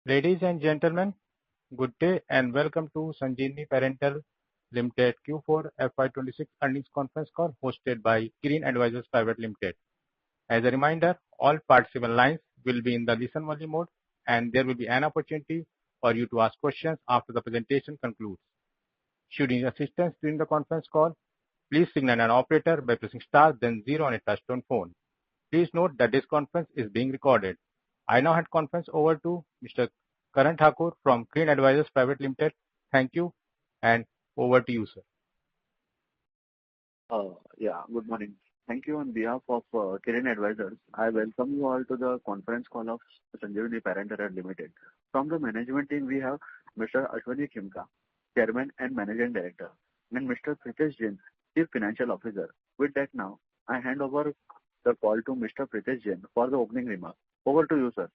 Ladies and gentlemen, good day and welcome to Sanjivani Parental Limited Q4 FY26 earnings conference call hosted by Kirin Advisors Private Limited. As a reminder, all participant lines will be in the listen-only mode, and there will be an opportunity for you to ask questions after the presentation concludes. Should you need assistance during the conference call, please signal an operator by pressing star then zero on a touchtone phone. Please note that this conference is being recorded. I now hand conference over to Mr. Karan Thakur from Kirin Advisors Private Limited. Thank you, and over to you, sir. Good morning. Thank you on behalf of Kirin Advisors. I welcome you all to the conference call of Sanjivani Paranteral Limited. From the management team, we have Mr. Ashwani Khimka, Chairman and Managing Director, and Mr. Pritesh Jain, Chief Financial Officer. With that now, I hand over the call to Mr. Pritesh Jain for the opening remarks. Over to you, sir.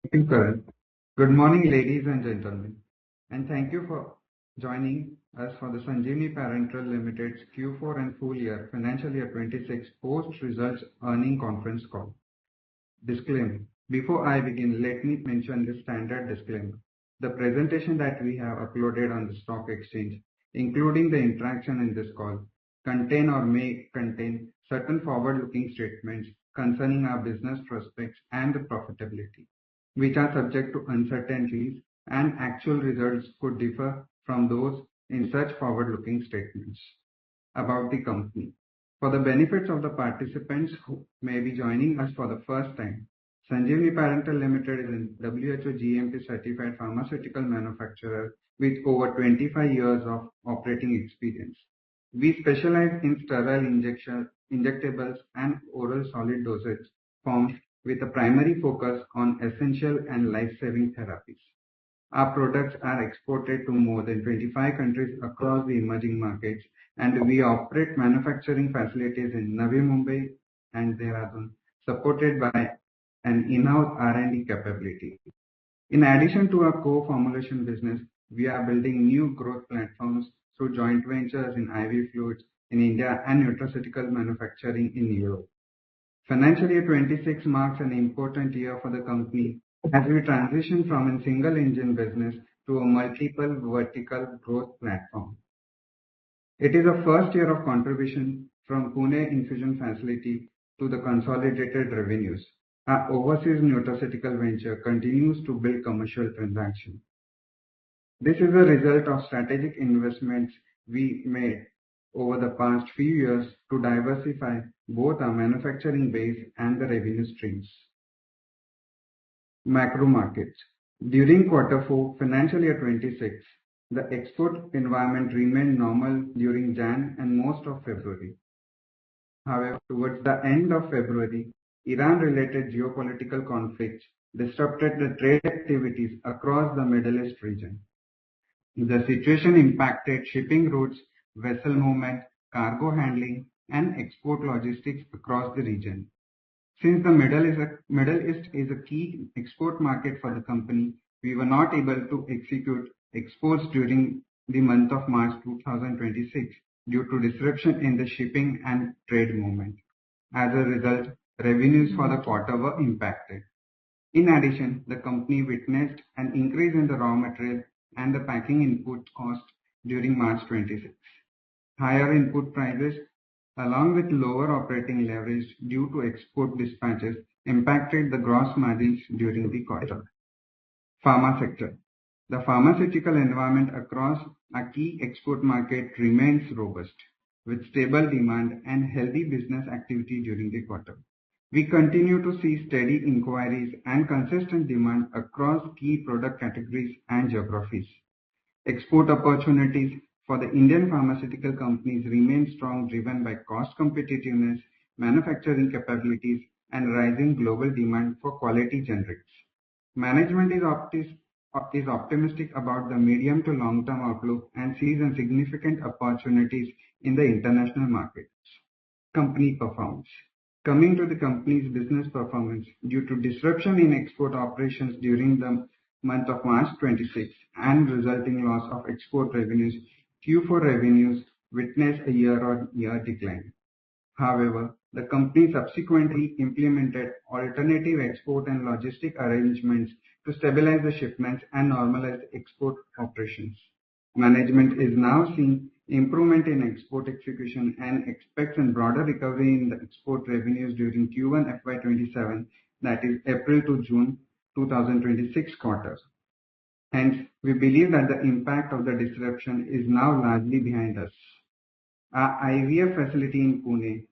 Thank you, Karan. Good morning, ladies and gentlemen, and thank you for joining us for the Sanjivani Paranteral Limited's Q4 and full year financial year 26 post-results earnings conference call. Disclaimer. Before I begin, let me mention the standard disclaimer. The presentation that we have uploaded on the stock exchange, including the interaction in this call, contain or may contain certain forward-looking statements concerning our business prospects and the profitability, which are subject to uncertainties, and actual results could differ from those in such forward-looking statements about the company. For the benefits of the participants who may be joining us for the first time, Sanjivani Paranteral Limited is a WHO GMP certified pharmaceutical manufacturer with over 25 years of operating experience. We specialize in sterile injectables and oral solid dosage forms with a primary focus on essential and life-saving therapies. Our products are exported to more than 25 countries across the emerging markets, and we operate manufacturing facilities in Navi Mumbai and Dehradun, supported by an in-house R&D capability. In addition to our co-formulation business, we are building new growth platforms through joint ventures in IV fluids in India and nutraceutical manufacturing in Europe. Financial year 26 marks an important year for the company as we transition from a single engine business to a multiple vertical growth platform. It is the first year of contribution from Pune infusion facility to the consolidated revenues. Our overseas nutraceutical venture continues to build commercial transactions. This is a result of strategic investments we made over the past few years to diversify both our manufacturing base and the revenue streams. Macro markets. During Q4 financial year 26, the export environment remained normal during Jan and most of February. However, towards the end of February, Iran-related geopolitical conflicts disrupted the trade activities across the Middle East region. The situation impacted shipping routes, vessel movement, cargo handling, and export logistics across the region. Since the Middle East is a key export market for the company, we were not able to execute exports during the month of March 2026 due to disruption in the shipping and trade movement. As a result, revenues for the quarter were impacted. In addition, the company witnessed an increase in the raw material and the packing input cost during March 26. Higher input prices, along with lower operating leverage due to export dispatches, impacted the gross margins during the quarter. Pharma sector. The pharmaceutical environment across a key export market remains robust, with stable demand and healthy business activity during the quarter. We continue to see steady inquiries and consistent demand across key product categories and geographies. Export opportunities for the Indian pharmaceutical companies remain strong, driven by cost competitiveness, manufacturing capabilities, and rising global demand for quality generics. Management is optimistic about the medium to long-term outlook and sees a significant opportunities in the international markets. Company performance. Coming to the company's business performance, due to disruption in export operations during the month of March 26 and resulting loss of export revenues, Q4 revenues witnessed a year-on-year decline. However, The company subsequently implemented alternative export and logistic arrangements to stabilize the shipments and normalize export operations. Management is now seeing improvement in export execution and expects a broader recovery in the export revenues during Q1 FY27, that is April to June 2026 quarter. Hence, we believe that the impact of the disruption is now largely behind us. Our IVF facility in Pune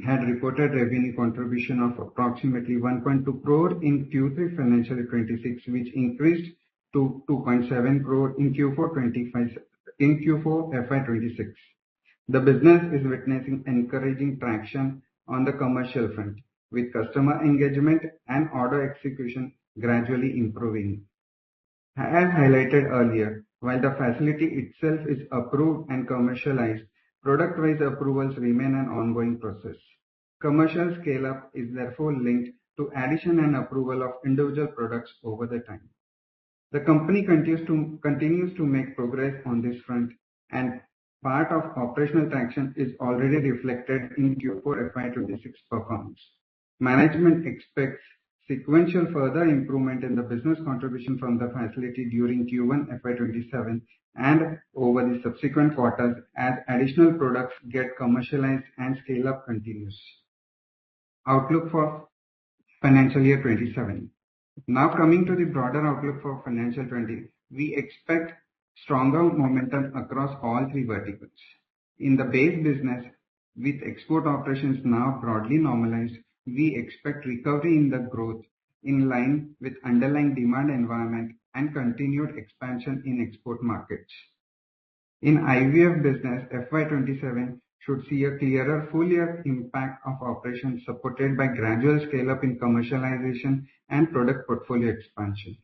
had reported revenue contribution of approximately 1.2 crore in Q3 financial year 26, which increased to 2.7 crore in Q4 FY26. The business is witnessing encouraging traction on the commercial front, with customer engagement and order execution gradually improving. As highlighted earlier, while the facility itself is approved and commercialized, product-wise approvals remain an ongoing process. Commercial scale-up is therefore linked to addition and approval of individual products over the time. The company continues to make progress on this front, and part of operational traction is already reflected in Q4 FY26 performance. Management expects sequential further improvement in the business contribution from the facility during Q1 FY27 and over the subsequent quarters as additional products get commercialized and scale-up continues. Outlook for financial year 27. Now coming to the broader outlook for financial 20, we expect stronger momentum across all three verticals. In the base business, with export operations now broadly normalized, we expect recovery in the growth in line with underlying demand environment and continued expansion in export markets. In IVF business, FY27 should see a clearer full year impact of operations supported by gradual scale-up in commercialization and product portfolio expansion.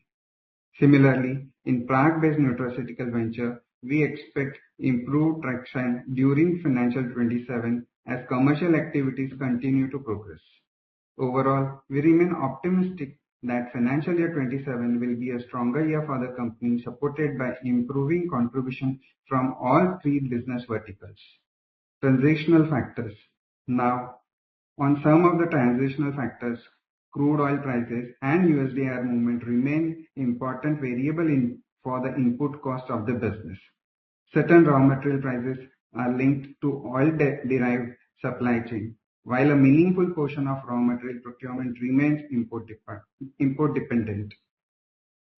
Similarly, in Prague-based nutraceutical venture, we expect improved traction during financial 27 as commercial activities continue to progress. Overall, we remain optimistic that financial year 27 will be a stronger year for the company, supported by improving contribution from all three business verticals. Transitional factors. Now, on some of the transitional factors, crude oil prices and USDR movement remain important variable for the input cost of the business. Certain raw material prices are linked to oil-derived supply chain, while a meaningful portion of raw material procurement remains import dependent.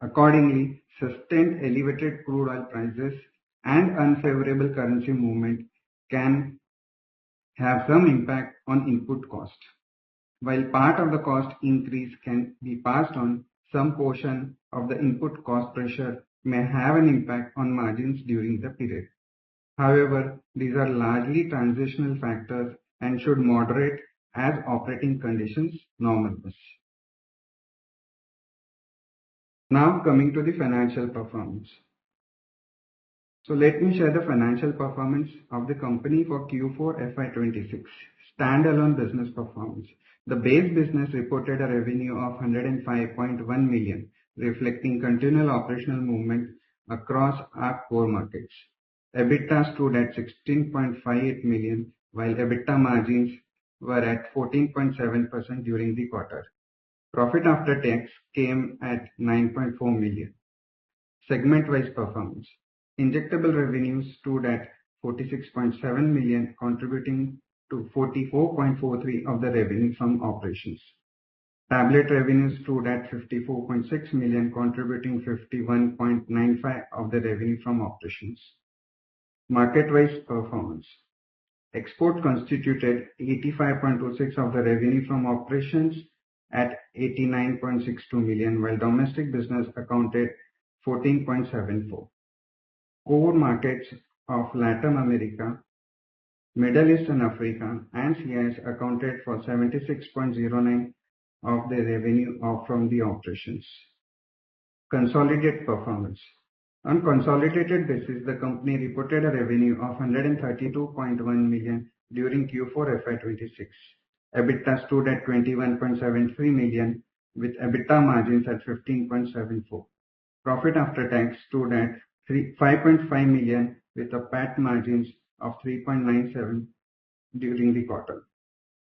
Accordingly, sustained elevated crude oil prices and unfavorable currency movement can have some impact on input cost. While part of the cost increase can be passed on, some portion of the input cost pressure may have an impact on margins during the period. However, these are largely transitional factors and should moderate as operating conditions normalize. Now coming to the financial performance. So let me share the financial performance of the company for Q4 FY26. Standalone business performance. The base business reported a revenue of 105.1 million, reflecting continual operational movement across our core markets. EBITDA stood at 16.58 million, while EBITDA margins were at 14.7% during the quarter. Profit after tax came at 9.4 million. Segment-wise performance. Injectable revenues stood at 46.7 million, contributing to 44.43% of the revenue from operations. Tablet revenues stood at 54.6 million, contributing 51.95% of the revenue from operations. Market-wise performance. Export constituted 85.26% of the revenue from operations at 89.62 million, while domestic business accounted 14.74%. Core markets of Latin America, Middle East and Africa, and CIS accounted for 76.09% of the revenue from the operations. Consolidated performance. On consolidated basis, the company reported a revenue of 132.1 million during Q4 FY26. EBITDA stood at 21.73 million, with EBITDA margins at 15.74%. Profit after tax stood at 5.5 million, with a PAT margins of 3.97% during the quarter.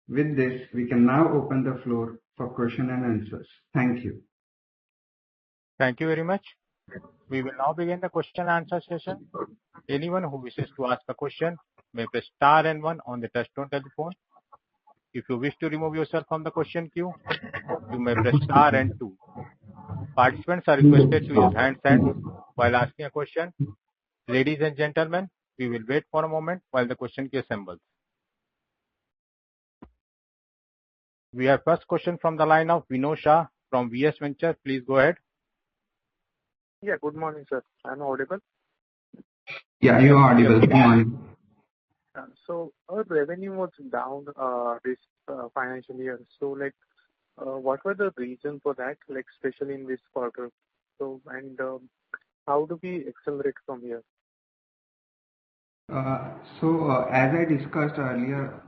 With this, we can now open the floor for question and answers. Thank you. Thank you very much. We will now begin the question and answer session. Anyone who wishes to ask a question may press star and one on the touchtone telephone. If you wish to remove yourself from the question queue, you may press star and two. Participants are requested to use handsets while asking a question. Ladies and gentlemen, we will wait for a moment while the question queue assembles. We have first question from the line of Vinod Shah from VS Venture. Please go ahead. Yeah, good morning, sir. I'm audible. Yeah, you are audible. Good morning. So our revenue was down this financial year. So what were the reason for that, especially in this quarter? So how do we accelerate from here? As I discussed earlier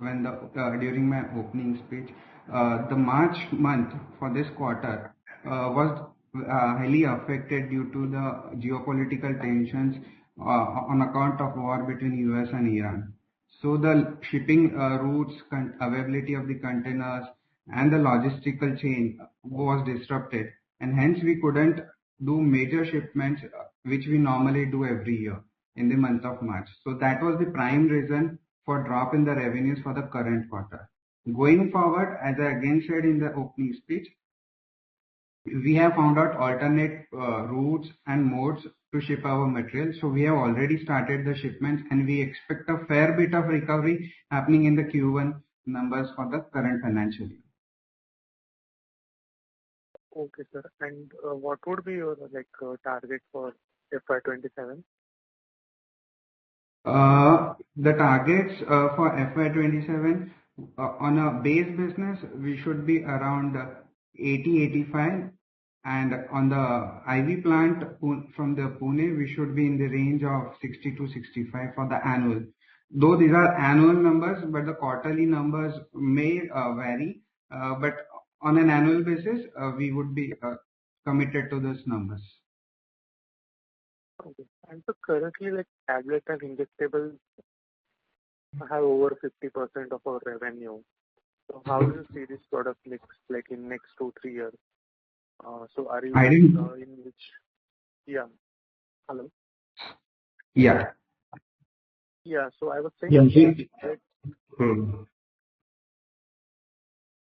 during my opening speech, the March month for this quarter was highly affected due to the geopolitical tensions on account of war between US and Iran. So the shipping routes, availability of the containers and the logistical chain was disrupted, and hence we couldn't do major shipments which we normally do every year in the month of March. So that was the prime reason for drop in the revenues for the current quarter. Going forward, as I again said in the opening speech, we have found out alternate routes and modes to ship our material. So we have already started the shipments, and we expect a fair bit of recovery happening in the Q1 numbers for the current financial year. Okay, sir. And what would be your target for FY27? The targets for FY27 on a base business, we should be around 80-85, and on the IV plant from the Pune, we should be in the range of 60-65 for the annual. Though these are annual numbers, but the quarterly numbers may vary. But on an annual basis, we would be committed to those numbers. Okay. And so currently, tablet and injectable have over 50% of our revenue. So how do you see this product mix in next 2-3 years? So are you in which? Yeah. Hello. Yeah. Yeah. So I was saying.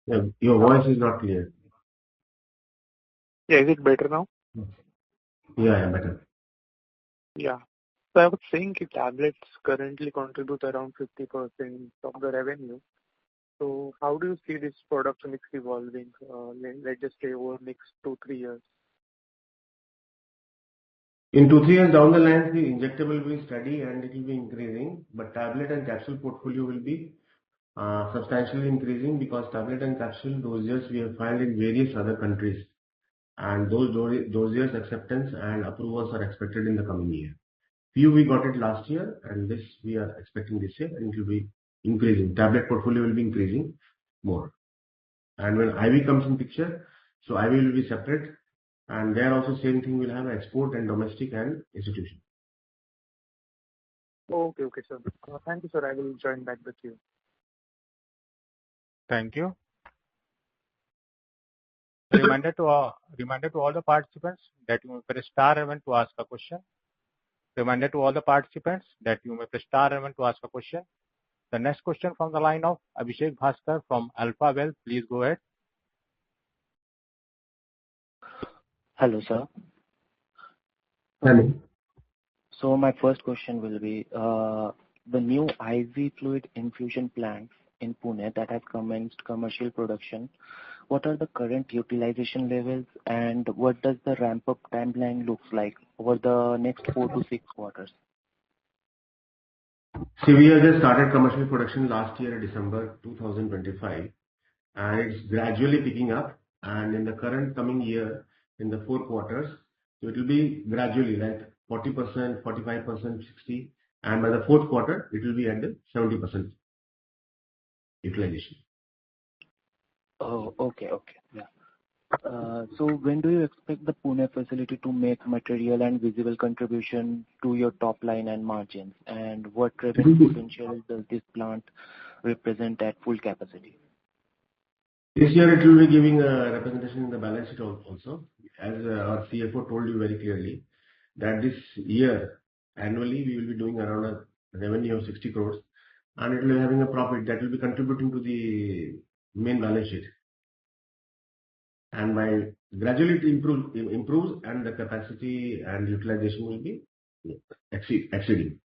Yeah, your voice is not clear. Yeah, is it better now? Yeah, better. Yeah. So I was saying tablets currently contribute around 50% of the revenue. So how do you see this product mix evolving, let's just say over next 2-3 years? In 2-3 years down the line, the injectable will be steady and it will be increasing, but tablet and capsule portfolio will be substantially increasing, because tablet and capsule dosages we have filed in various other countries, and those dosages acceptance and approvals are expected in the coming year. Few we got it last year, and this we are expecting this year, and it will be increasing. Tablet portfolio will be increasing more. And when IV comes in picture, so IV will be separate, and there also same thing will have export and domestic and institution. Okay, sir. Thank you, sir. I will join back with you. Thank you. Reminder to all the participants that you may press star and one to ask a question. Reminder to all the participants that you may press star and one to ask a question. The next question from the line of Abhishek Bhaskar from Alpha Wealth. Please go ahead. Hello, sir. Hello. So my first question will be the new IV fluid infusion plant in Pune that has commenced commercial production. What are the current utilization levels, and what does the ramp-up timeline looks like over the next 4 to 6 quarters? See, we have just started commercial production last year, December 2025, and it's gradually picking up. And in the current coming year, in the 4 quarters, so it will be gradually like 40%, 45%, 60%, and by the 4th quarter, it will be at the 70% utilization. Oh, okay. Yeah. So when do you expect the Pune facility to make material and visible contribution to your top line and margins? And what revenue potential does this plant represent at full capacity? This year it will be giving a representation in the balance sheet also, as our CFO told you very clearly that this year annually we will be doing around a revenue of 60 crores and it will be having a profit that will be contributing to the main balance sheet. And by gradually it improves and the capacity and utilization will be exceeding.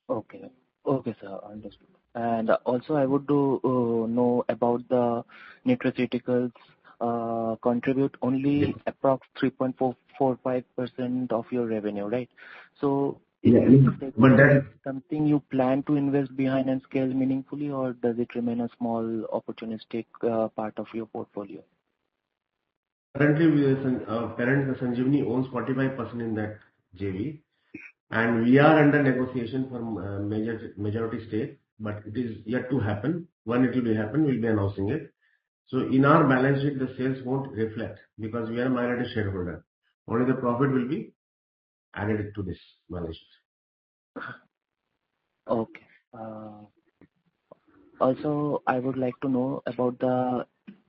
Okay. Okay, sir. Understood. And also, I would know about the nutraceuticals contribute only approx 3.45% of your revenue, right? So is Yeah, this but segment that something you plan to invest behind and scale meaningfully, or does it remain a small opportunistic part of your portfolio? currently our parent Sanjivani owns 45% in that JV, and we are under negotiation for majority stake, but it is yet to happen. When it will be happen, we'll be announcing it. So in our balance sheet, the sales won't reflect because we are a minority shareholder. Only the profit will be added to this balance sheet. Okay. Also, I would like to know about the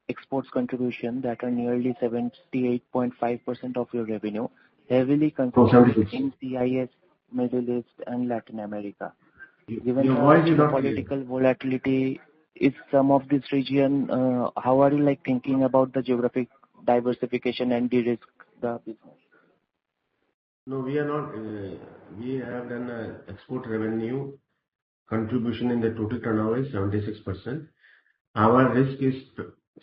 exports contribution that are nearly 78.5% of your revenue, heavily concentrated in CIS, Middle East, and Latin America. Given the geopolitical volatility is some of this region, how are you thinking about the geographic diversification and de-risk the business? No, we are not. We have done export revenue contribution in the total turnover is 76%. Our risk is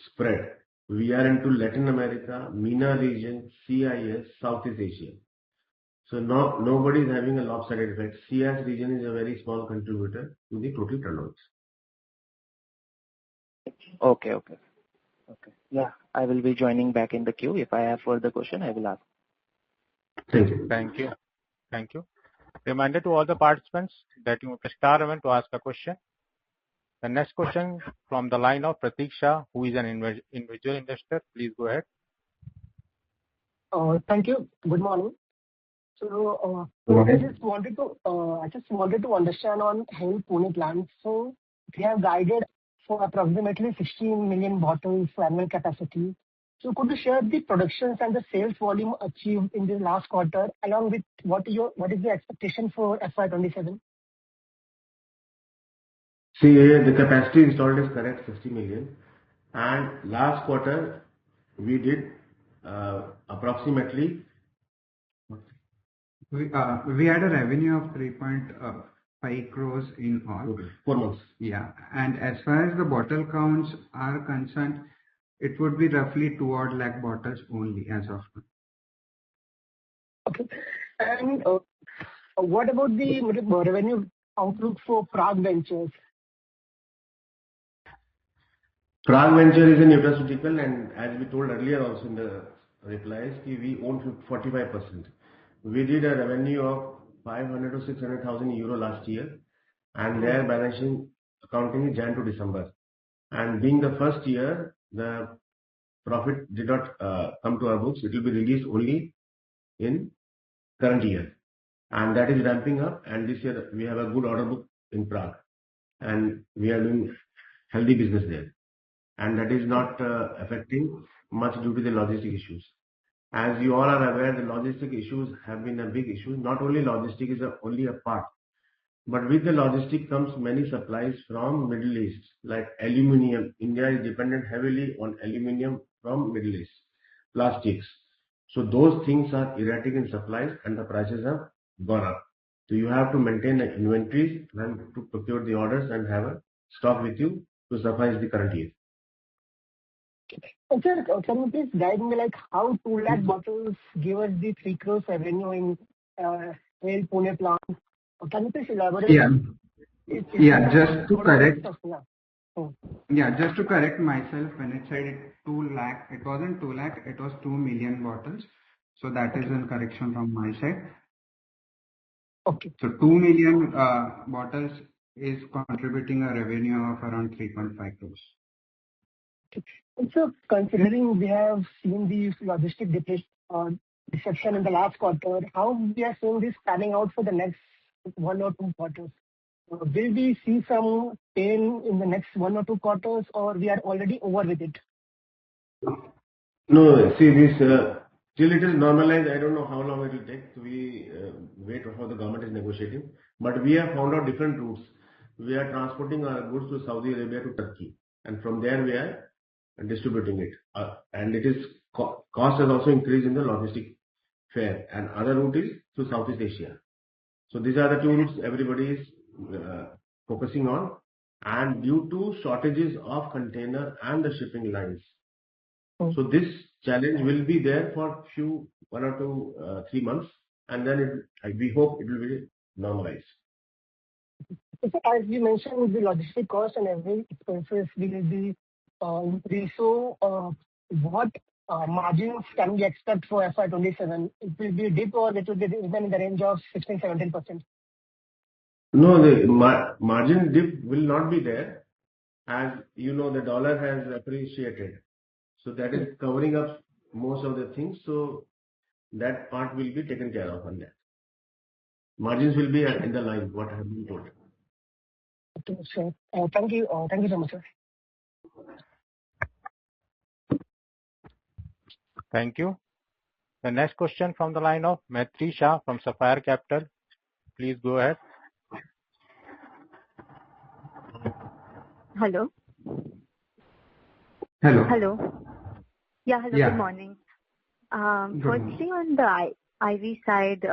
spread. We are into Latin America, MENA region, CIS, Southeast Asia. So nobody is having a lopsided effect. CIS region is a very small contributor to the total turnover. Okay. Yeah, I will be joining back in the queue. If I have further question, I will ask. Thank you. Thank you. Reminder to all the participants that you may press star one to ask a question. The next question from the line of Pratiksha, who is an individual investor. Please go ahead. Thank you. Good morning. So I just wanted to understand on HALE Pune plant. So we have guided for approximately 16 million bottles annual capacity. So could you share the productions and the sales volume achieved in the last quarter, along with what is the expectation for FY27? See, the capacity installed is correct, 60 million. And last quarter, we did approximately... We had a revenue of 3.5 crores in all. 4 months. Yeah. And as far as the bottle counts are concerned, it would be roughly 2 odd lakh bottles only as of now. Okay. And what about the revenue outlook for Prague Ventures? Prague Venture is a nutraceutical, and as we told earlier also in the replies, we own 45%. We did a revenue of 500 to 600,000 euro last year, and their balancing accounting is Jan to December. And being the first year, the profit did not come to our books. It will be released only in current year, and that is ramping up. And this year we have a good order book in Prague, and we are doing healthy business there. And that is not affecting much due to the logistic issues. As you all are aware, the logistic issues have been a big issue. Not only logistic is only a part, but with the logistic comes many supplies from Middle East, like aluminium. India is dependent heavily on aluminium from Middle East, plastics. So those things are erratic in supplies and the prices have gone up. So you have to maintain the inventories and to procure the orders and have a stock with you to suffice the current year. Sir, can you please guide me how 2 lakh bottles give us the 3 crores revenue in HALE Pune plant? Can you please elaborate? Just to correct myself, when it said 2 lakh, it wasn't 2 lakh, it was 2 million bottles. So that is a correction from my side. Okay. So 2 million bottles is contributing a revenue of around 3.5 crores. Okay. And so considering we have seen the logistic deception in the last quarter, how we are seeing this panning out for the next 1 or 2 quarters? will we see some pain in the next 1 or 2 quarters, or we are already over with it? No, see this, till it is normalized, I don't know how long it will take. We wait for how the government is negotiating. But we have found out different routes. We are transporting our goods to Saudi Arabia to Turkey, and from there we are distributing it. And it is cost has also increased in the logistic fare. And other route is to Southeast Asia. So these are the two routes everybody is focusing on. And due to shortages of container and the shipping lines. So this challenge will be there for 1 or 2, 3 months, and then we hope it will be normalized. As you mentioned, the logistic cost and every expenses will be increased. So, what margins can we expect for FY27? It will be a dip, or it will be even in the range of 16-17%? No, the margin dip will not be there. As you know, the dollar has appreciated. So that is covering up most of the things. So that part will be taken care of on that. Margins will be in the line, what I have been told. Okay, sure. Thank you. Thank you so much, sir. Thank you. The next question from the line of Maitri Shah from Sapphire Capital. Please go ahead. Hello. Hello. Hello. Yeah, hello, Yeah. good morning. Good Firstly, on the IV side,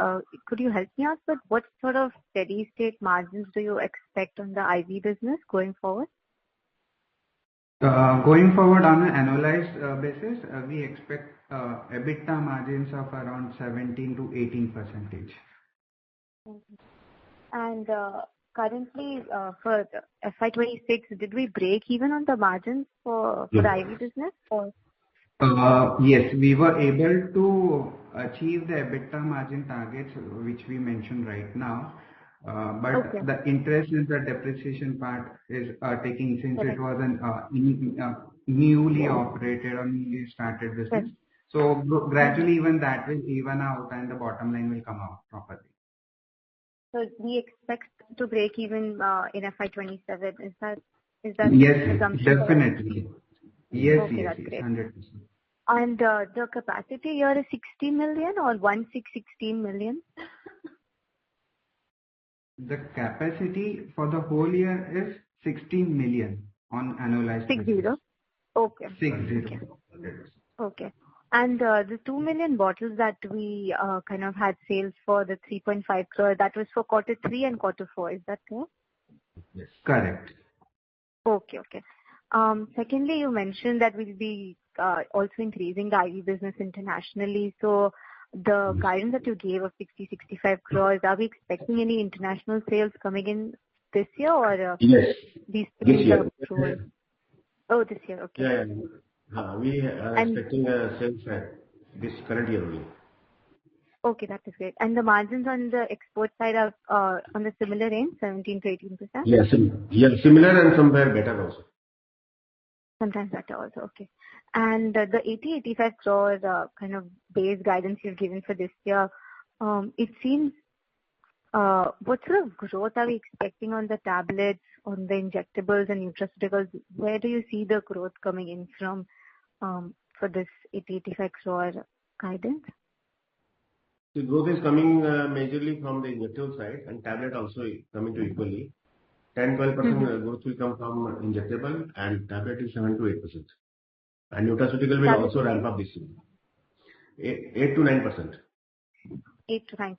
could you help me out with what sort of steady state margins do you expect on the IV business going forward? Going forward on an annualized basis, we expect EBITDA margins of around 17 to 18%. And currently, for FY26, did we break even on the margins for the IV business? Or? Yes, we were able to achieve the EBITDA margin targets, which we mentioned right now. But Okay. the interest and the depreciation part is taking, since it was an newly operated or newly started business. So gradually even that will even out and the bottom line will come out properly. So we expect to break even in FY27. Is that Yes, assumption? definitely. Yes, Okay, yes, that's yes, great. 100%. And the capacity here is 60 million or 16 million? The capacity for the whole year is 16 million on annualized basis. 60? Okay. 60. Okay. And the 2 million bottles that we kind of had sales for the 3.5 crore, that was for Q3 and Q4. Is that correct? Yes, correct. Okay, okay. Secondly, you mentioned that we'll be also increasing the IV business internationally. So the guidance that you gave of 60-65 crores, are we expecting any international sales coming in this year, or Yes. these This year. Oh, this year. Okay. Yeah. We are expecting a sales this current year only. Okay, that is great. And the margins on the export side are on the similar range, 17 to 18%? Yes, similar and somewhere better also. Sometimes better also. Okay. And the 80-85 crore kind of base guidance you've given for this year, it seems, what sort of growth are we expecting on the tablets, on the injectables and nutraceuticals? Where do you see the growth coming in from for this 80-85 crore guidance? The growth is coming majorly from the injectable side, and tablet also coming to equally. 10-12% growth will come from injectable, and tablet is 7 to 8%. And nutraceutical will also ramp up this year. 8 to 9%. 8 to 9%.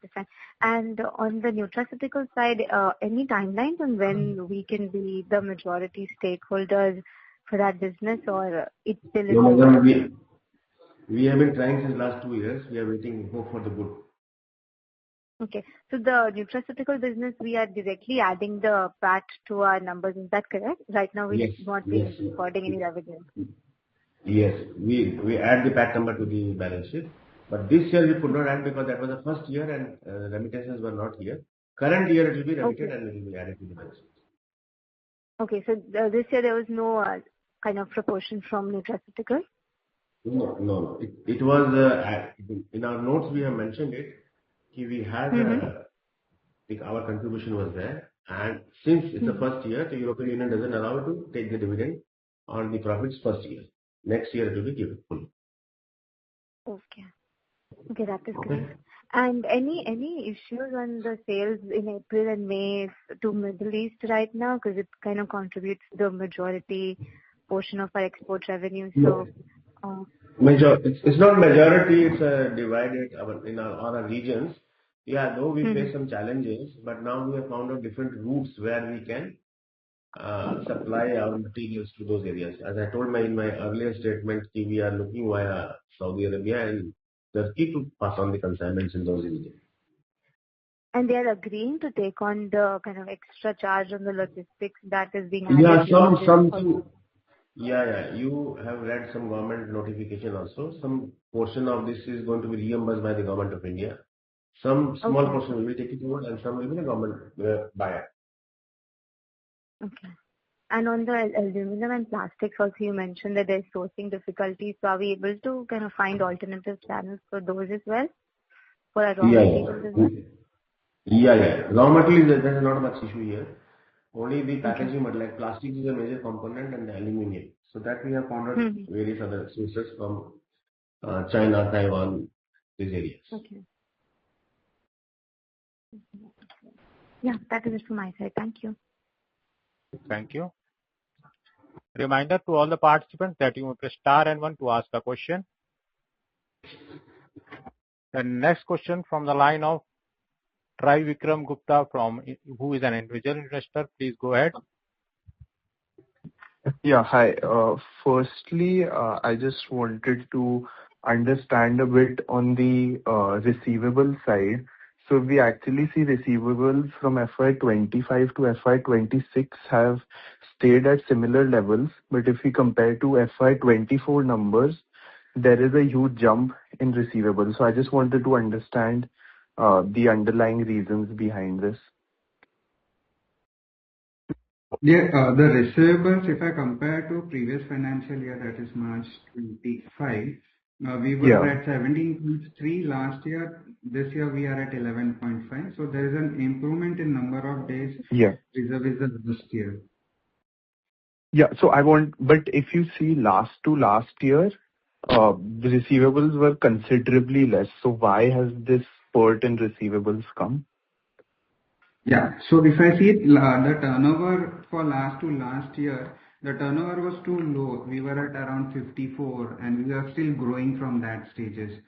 And on the nutraceutical side, any timelines on when we can be the majority stakeholders for that business, or it's still in the we have been trying since last 2 years. We are waiting, hope for the good. Okay. So the nutraceutical business, we are directly adding the PAT to our numbers. Is that correct? Right now, we not be recording any revenue. Yes. We add the PAT number to the balance sheet. But this year we could not add because that was the first year and remittances were not here. Current year it will be remitted and it will be added to the balance sheet. Okay. So this year there was no kind of proportion from nutraceutical? No. It was, in our notes we have mentioned it. We had, our contribution was there, And since it's the first year, the European Union doesn't allow to take the dividend on the profits first year. Next year it will be given fully. Okay. Okay, that is great. And any issues on the sales in April and May to Middle East right now? Because it kind of contributes the majority portion of our export revenue. So, It's not majority, it's divided in our regions. Yeah, though we face some challenges, but now we have found out different routes where we can supply our materials to those areas. As I told in my earlier statement, we are looking via Saudi Arabia and Turkey to pass on the consignments in those regions. And they are agreeing to take on the kind of extra charge on the logistics that is being added. Yeah, you have read some government notification also. Some portion of this is going to be reimbursed by the government of India. Some small portion will be taken forward and some will be the government buyer. Okay. And on the aluminum and plastics also, you mentioned that there's sourcing difficulties. So are we able to kind of find alternative channels for those as well? For our raw materials as well? Yeah. Raw materials, there's not much issue here. Only the packaging, but like plastic is a major component and the aluminium. So that we have found out various other sources from China, Taiwan, these areas. Okay. Yeah, that is it from my side. Thank you. Thank you. Reminder to all the participants that you may press star and 1 to ask a question. The next question from the line of Try Vikram Gupta who is an individual investor. Please go ahead. Yeah, hi. Firstly, I just wanted to understand a bit on the receivable side. So we actually see receivables from FY25 to FY26 have stayed at similar levels, but if we compare to FY24 numbers, there is a huge jump in receivables. So I just wanted to understand the underlying reasons behind this. Yeah, the receivables, if I compare to previous financial year, that is March 25, we were at 17.3 last year. This year we are at 11.5. So there is an improvement in number of days vis-a-vis the last year. Yeah, so but if you see last year, the receivables were considerably less. So why has this spurt in receivables come? Yeah, so if I see the turnover for last year, the turnover was too low. We were at around 54 and we are still growing from that stages.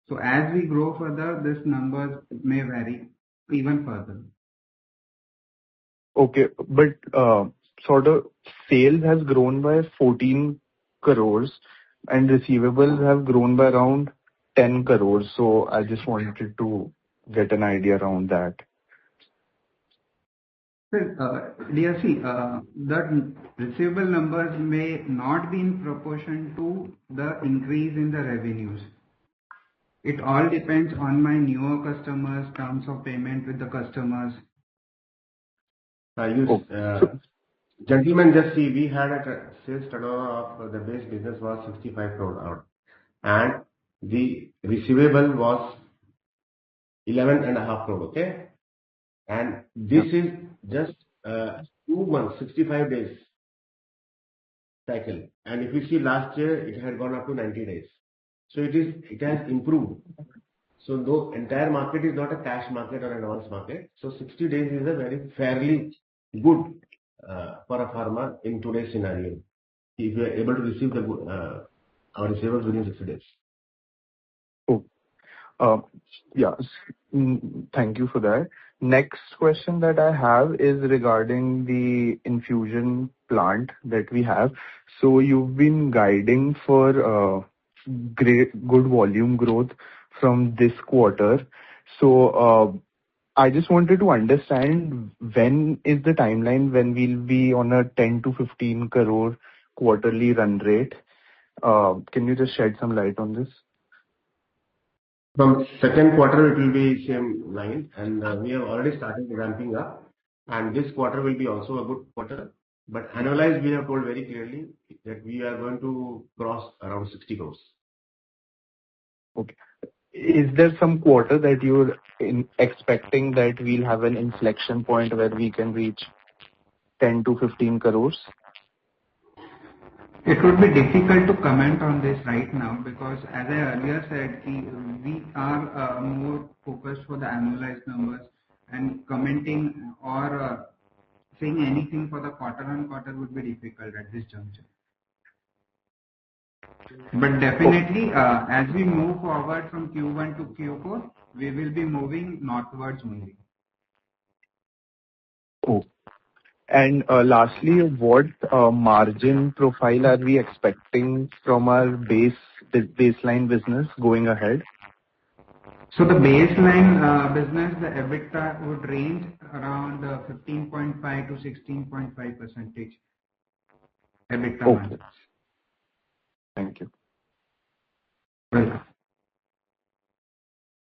So as we grow further, this numbers may vary even further. Okay, but sort of sales has grown by 14 crores and receivables have grown by around 10 crores. So I just wanted to get an idea around that. Dear, see, the receivable numbers may not be in proportion to the increase in the revenues. It all depends on my newer customers, terms of payment with the customers. Gentlemen, just see, we had a sales turnover of the base business was 65 crore out, and the receivable was 11.5 crore. Okay, and this is just 2 months, 65 days cycle. And if you see last year, it had gone up to 90 days. So it has improved. So though entire market is not a cash market or advance market, so 60 days is a very fairly good for a farmer in today's scenario. If you are able to receive our receivables within 60 days. Thank you for that. Next question that I have is regarding the infusion plant that we have. So you've been guiding for good volume growth from this quarter. So I just wanted to understand when is the timeline when we'll be on a 10 to 15 crore quarterly run rate. Can you just shed some light on this? From second quarter, it will be same line, and we have already started ramping up. And this quarter will be also a good quarter. But annualized, we have told very clearly that we are going to cross around 60 crores. Okay. is there some quarter that you're expecting that we'll have an inflection point where we can reach 10 to 15 crores? It would be difficult to comment on this right now because, as I earlier said, we are more focused for the annualized numbers, and commenting or saying anything for the quarter-on-quarter would be difficult at this juncture. But definitely, as we move forward from Q1 to Q4, we will be moving northwards only. Oh. And lastly, what margin profile are we expecting from our baseline business going ahead? So the baseline business, the EBITDA would range around 15.5 to 16.5% EBITDA margins. Thank you. Welcome.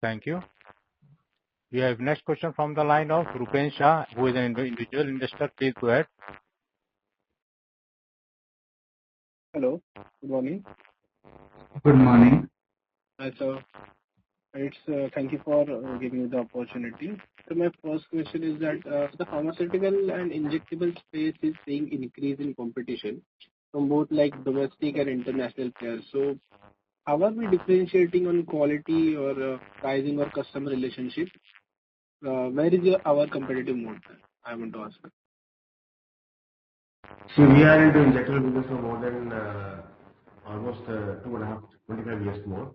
Thank you. We have next question from the line of Rupen Shah, who is an individual investor. Please go ahead. Hello. Good morning. Good morning. So thank you for giving me the opportunity. So my first question is that the pharmaceutical and injectable space is seeing increase in competition from both like domestic and international players. So how are we differentiating on quality or pricing or customer relationship? Where is our competitive mode? I want to ask. So we are into injectable business for more than almost 25 years more.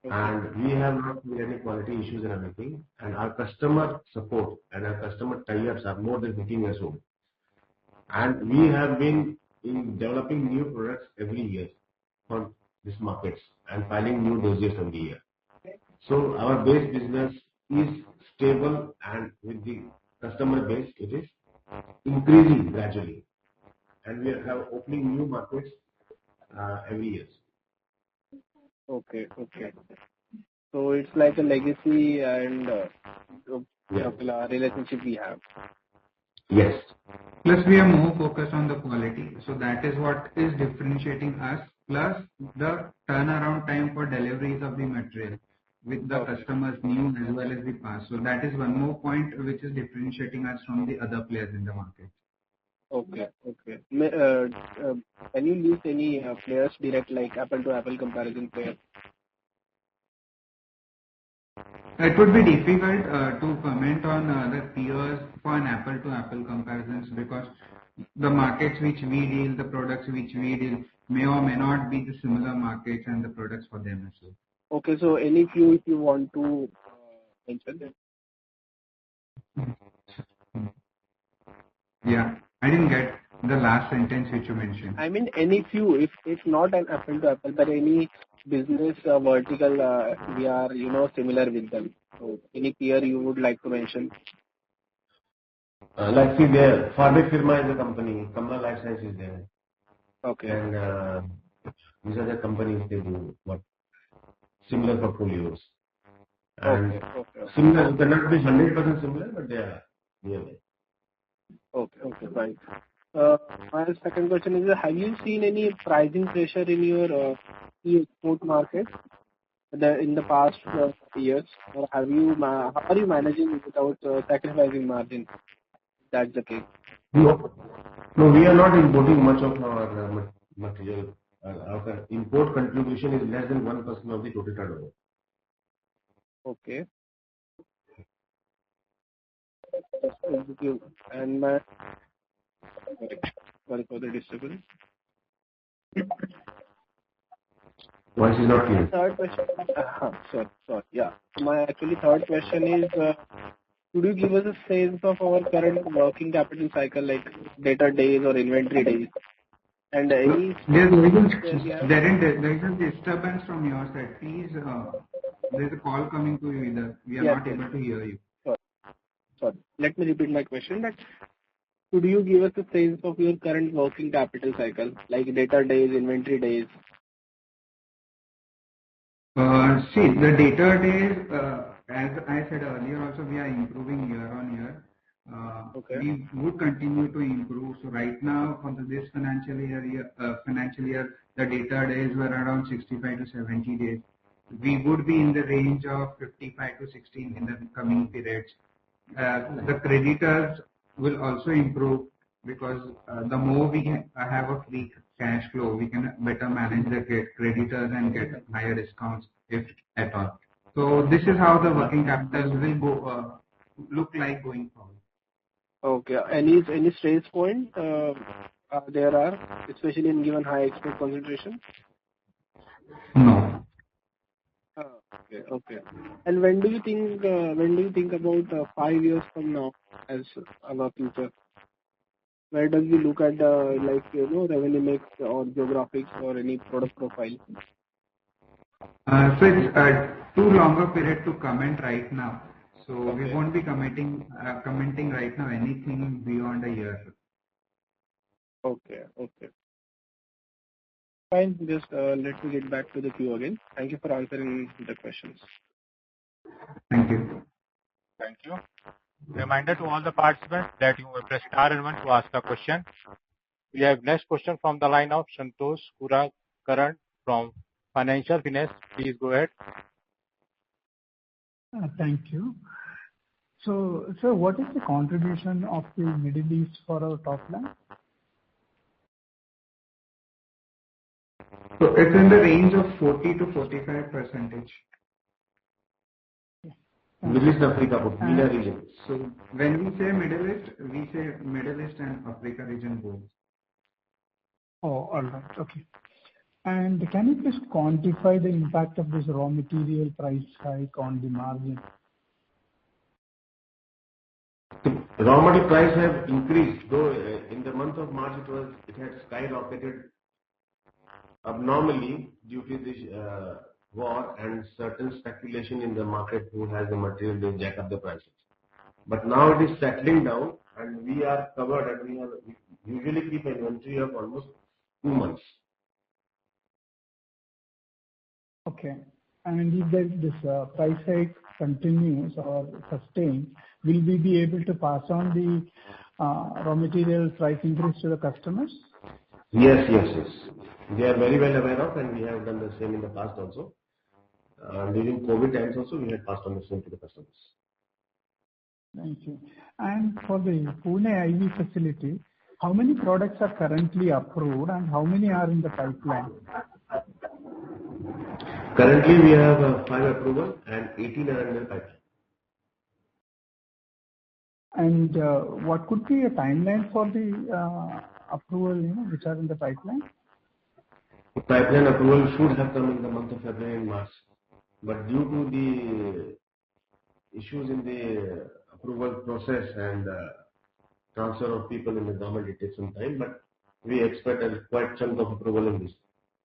Okay. And we have not had any quality issues and everything. And our customer support and our customer tie-ups are more than 15 years old. And we have been in developing new products every year for these markets and filing new dossiers every year. So our base business is stable, and with the customer base, it is increasing gradually. And we are opening new markets every year. Okay. So it's like a legacy and relationship we have. Yes. Plus, we are more focused on the quality. So that is what is differentiating us. Plus, the turnaround time for deliveries of the material with the customers new as well as the past. So that is one more point which is differentiating us from the other players in the market. Okay. Can you list any players direct like apple-to-apple comparison player? It would be difficult to comment on the peers for an apple-to-apple comparisons because the markets which we deal, the products which we deal may or may not be the similar markets and the products for them as well. Okay, so any few if you want to mention them. Yeah, I didn't get the last sentence which you mentioned. I mean any few, if it's not an apple-to-apple, but any business vertical we are similar with them. So any peer you would like to mention? Like see there, Pharmic Firma is a company, Kamala Life Science is there. Okay. And these are the companies they do what similar portfolios. And okay. Similar, cannot be 100% similar, but they are nearby. Okay, fine. My second question is, have you seen any pricing pressure in your export market in the past years, or how are you managing it without sacrificing margin? That's the case. No, we are not importing much of our material. Our import contribution is less than 1% of the total turnover. Okay. And my sorry for the disturbance. Voice is not clear. Third question. Sorry. Yeah. My actually third question is, could you give us a sense of our current working capital cycle, like debtor days or inventory days? And any there is a disturbance from your side. Please, there is a call coming to you either. We are not able to hear you. Sorry. Let me repeat my question. That could you give us a sense of your current working capital cycle, like debtor days, inventory days? See, the debtor days, as I said earlier, also we are improving year on year. We would continue to improve. So right now, for this financial year, the debtor days were around 65 to 70 days. we would be in the range of 55 to 16 in the coming periods. The creditors will also improve because the more we have a free cash flow, we can better manage the creditors and get higher discounts if at all. So this is how the working capital will go look like going forward. Okay. Any stress point there are, especially in given high export concentration? No. Okay. And when do you think about 5 years from now as our future? Where does we look at revenue mix or geographics or any product profile? So it's too long a period to comment right now. So Okay. we won't be commenting right now anything beyond a year. Okay. Fine. Just let me get back to the queue again. Thank you for answering the questions. Thank you. Thank you. Reminder to all the participants that you will press star and one to ask a question. We have next question from the line of Santosh Karan from Financial Finance. Please go ahead. Thank you. So, sir, what is the contribution of the Middle East for our top line? So it's in the range of 40 to 45%. Middle East, Africa, MENA region. So when we say Middle East and Africa region both. Oh, all right. Okay. And can you please quantify the impact of this raw material price hike on the margin? The raw material price have increased, though in the month of March it had skyrocketed abnormally due to this war and certain speculation in the market who has the material, they jack up the prices. But now it is settling down and we are covered and we usually keep an inventory of almost 2 months. Okay. And if this price hike continues or sustains, will we be able to pass on the raw material price increase to the customers? Yes. They are very well aware of, and we have done the same in the past also. During COVID times also, we had passed on the same to the customers. Thank you. And for the Pune IV facility, how many products are currently approved and how many are in the pipeline? Currently, we have 5 approval and 18 are in the pipeline. And what could be a timeline for the approval, which are in the pipeline? The pipeline approval should have come in the month of February and March, but due to the issues in the approval process and transfer of people in the government, it takes some time, but we expect a quite chunk of approval in this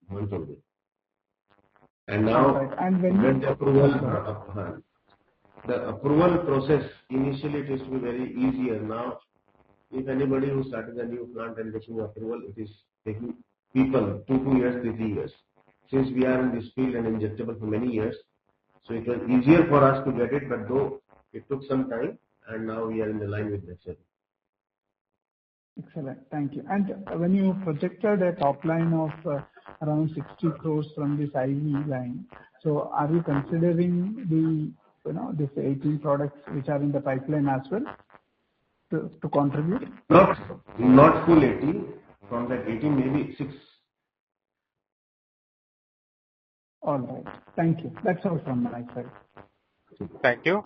month only. And now, right. And when the approval process, initially it used to be very easier. Now, if anybody who started a new plant and getting approval, it is taking people 2 years, 3 years. Since we are in this field and injectable for many years, so it was easier for us to get it, but though it took some time, and now we are in the line with that. Excellent. Thank you. And when you projected a top line of around 60 crores from this IV line, so are you considering this 18 products which are in the pipeline as well to contribute? Not full 18. From that 18, maybe 6. All right. Thank you. That's all from my side. Thank you.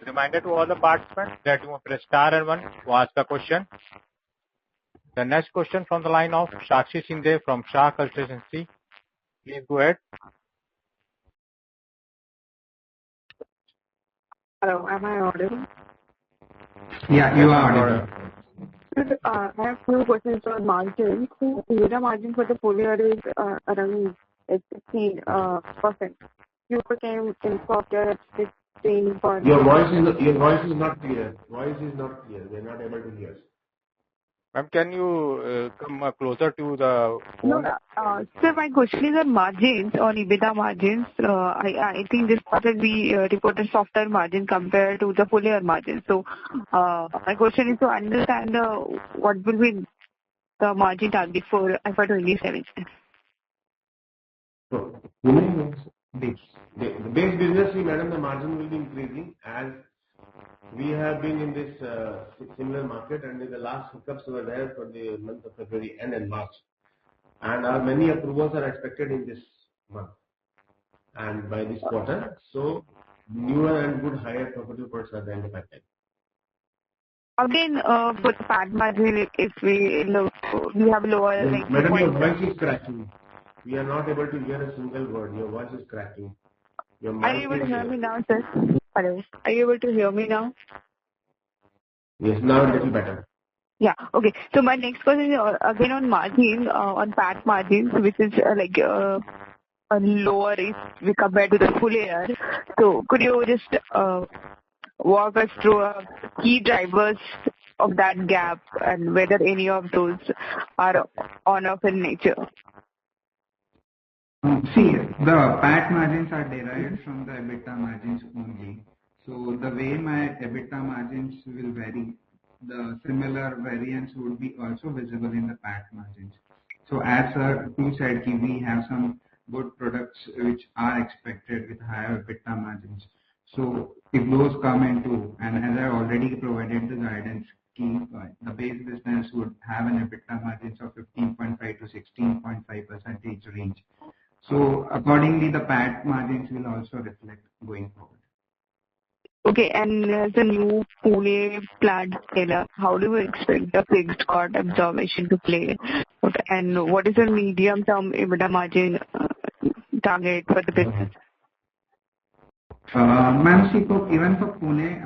Reminder to all the participants that you must press star and one to ask a question. The next question from the line of Sakshi Shinde from Shah Consultancy. Please go ahead. Hello, am I audible? Yeah, you are audible. I have 2 questions on margins. So, EBITDA margin for the full year is around 16%. You became in quarter at 16 for... Your voice is not clear. We are not able to hear. Ma'am, can you come closer to the phone? No, sir, my question is on margins, on EBITDA margins. I think this quarter we reported softer margin compared to the full year margin. So, my question is to understand what will be the margin target for FY27. Pune, Base. the base business, madam, the margin will be increasing as we have been in this similar market, and the last hookups were there for the month of February and March. And our many approvals are expected in this month and by this quarter. So newer and good higher profitable products are there in the pipeline. Again, for the PAT margin, if we look, we have lower like Madam, your 2.7. voice is cracking. We are not able to hear a single word. Your voice is cracking. Your Are mic you able to is hear me now, sir? Hello. Are you able to hear me now? yes, now a little better. Yeah. Okay. So my next question is again on margin, on PAT margins, which is lower if we compare to the full year. So could you just walk us through key drivers of that gap and whether any of those are on-off in nature? See, the PAT margins are derived from the EBITDA margins only. So the way my EBITDA margins will vary, the similar variance would be also visible in the PAT margins. So as you said, we have some good products which are expected with higher EBITDA margins. So if those come into, and as I already provided the guidance, the base business would have an EBITDA margins of 15.5 to 16.5% range. So accordingly, the PAT margins will also reflect going forward. Okay, and the new Pune plant scale-up, how do we expect the fixed cost absorption to play? Okay, and what is the medium-term EBITDA margin target for the business? Ma'am, see, even for Pune,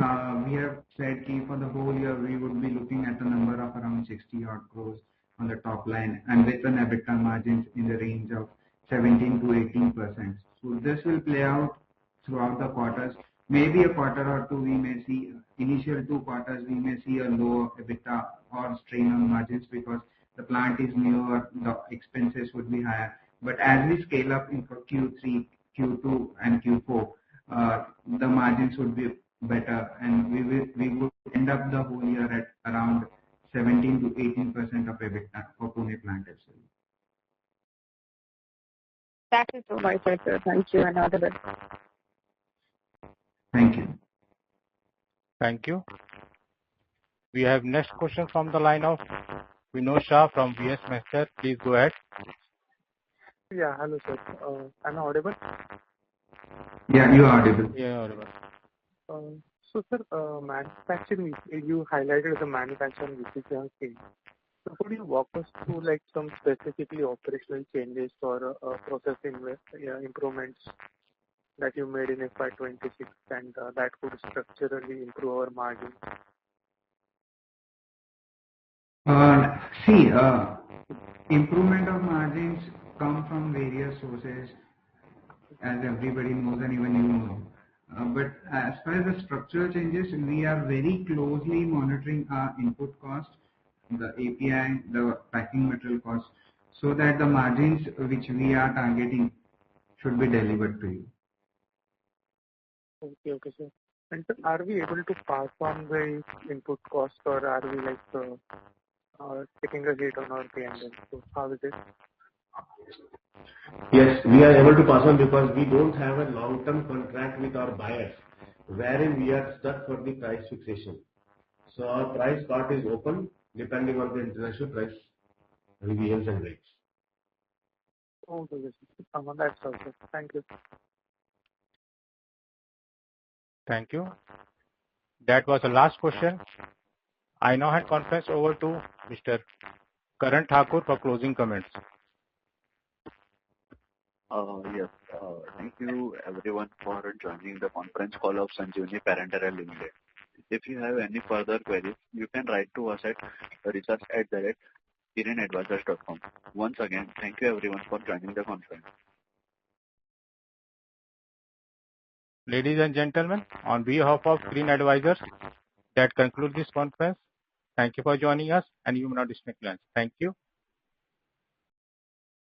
we have said for the whole year we would be looking at a number of around 60 odd crores on the top line and with an EBITDA margins in the range of 17 to 18%. So this will play out throughout the quarters. Maybe a quarter or two we may see, initial 2 quarters we may see a low EBITDA or strain on margins because the plant is newer, the expenses would be higher. But as we scale up in Q3, Q2 and Q4, the margins would be better and we would end up the whole year at around 17 to 18% of EBITDA for Pune plant as well. That is so much, sir. Thank you and all the best. Thank you. Thank you. We have next question from the line of Vinod Shah from VS Master. Please go ahead. Yeah, hello sir. Am I audible? Yeah, you are audible. Yeah, audible. So sir, manufacturing, you highlighted the manufacturing efficiency. So could you walk us through like some specifically operational changes or process improvements that you made in FY26 and that could structurally improve our margin? Improvement of margins come from various sources, as everybody knows and even you know. But as far as the structural changes, we are very closely monitoring our input cost, the API, the packing material cost, so that the margins which we are targeting should be delivered to you. Okay, sir. And sir, are we able to pass on the input cost or are we like taking a hit on our P&L? So how is it? Yes, we are able to pass on because we don't have a long-term contract with our buyers, wherein we are stuck for the price fixation. So our price part is open depending on the international price revisions and rates. Okay, yes. That's all, sir. Thank you. Thank you. That was the last question. I now hand conference over to Mr. Karan Thakur for closing comments. Yes. Thank you everyone for joining the conference call of Sanjivani Paranteral Limited. If you have any further queries, you can write to us at research@kirinadvisors.com. Once again, thank you everyone for joining the conference. Ladies and gentlemen, on behalf of Kirin Advisors, that concludes this conference. Thank you for joining us and you may now disconnect lines. Thank you.